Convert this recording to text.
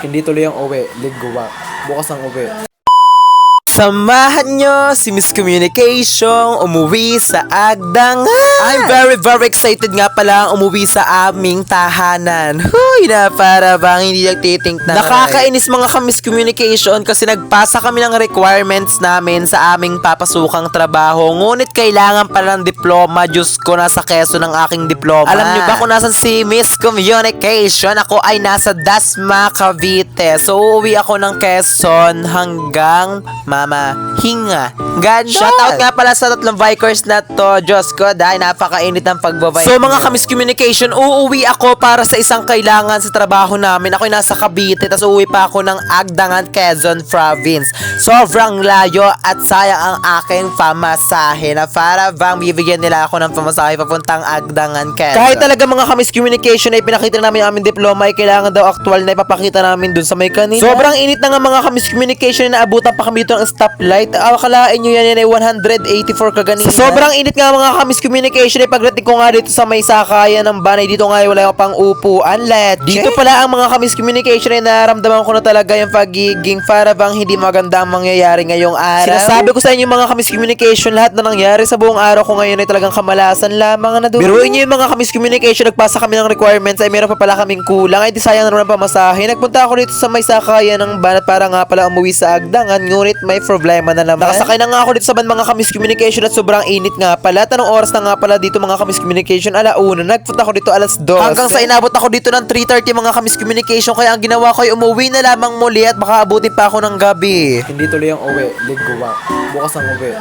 Hindi tuloy ang uwi, lingguwa. Bukas ang uwi. Samahan nyo si Miss Communication umuwi sa Agdangan. I'm very excited nga pala umuwi sa aming tahanan. Huy, na para bang hindi nagtitink na. Nakakainis mga ka-Miss Communication kasi nagpasa kami ng requirements namin sa aming papasukang trabaho. Ngunit kailangan pala ng diploma. Diyos ko, nasa Quezon ng aking diploma. Alam nyo ba kung nasan si Miss Communication? Ako ay nasa Dasma, Cavite. So, uuwi ako ng Quezon hanggang Mama Hinga. Ganda! Shoutout nga pala sa tatlong Vikers na to. Diyos ko, dahil napakainit ng pagbabike. So mga ka-Miss Communication, uuwi ako para sa isang kailangan sa trabaho namin. Ako'y nasa Cavite, tas uuwi pa ako ng Agdangan, Quezon Province. Sobrang layo at sayang ang aking pamasahe na para bang bibigyan nila ako ng pamasahe papuntang Agdangan, Quezon. Kahit talaga mga ka-Miss Communication ay pinakita namin ang aming diploma ay kailangan daw actual na ipapakita namin dun sa may kanina. Sobrang init na nga mga ka-Miss Communication na naabutan pa kami dito ng stoplight. Akalain nyo yan ay 184 kaganina. Sa sobrang init nga mga ka-Miss Communication ay pagdating ko nga dito sa may sakayan ng banay dito nga ay wala yung pang upuan. Dito pala ang mga ka-Miss Communication ay naramdaman ko na talaga yung pagiging para bang hindi maganda ang mangyayari ngayong araw. Sinasabi ko sa inyo mga ka-Miss Communication, lahat na nangyari sa buong araw ko ngayon ay talagang kamalasan lamang na doon. Biruin nyo yung mga ka-Miss Communication, nagpasa kami ng requirements ay meron pa pala kaming kulang ay di sayang na naman ang pamasahe. Nagpunta ako dito sa may sakayan ng banat para nga pala umuwi sa Agdangan, ngunit may problema na naman. Nakasakay na nga ako dito sa mga ka-Miss Communication at sobrang init nga pala. Tanong oras na nga pala dito mga ka-Miss Communication, 1:00. Nagpunta ako dito 2:00. Hanggang sa inabot ako dito ng 3:30 mga ka-Miss Communication, kaya ang ginawa ko ay umuwi na lamang muli at baka abutin pa ako ng gabi. Hindi tuloy ang uwi, lingguwa. Bukas ang uwi.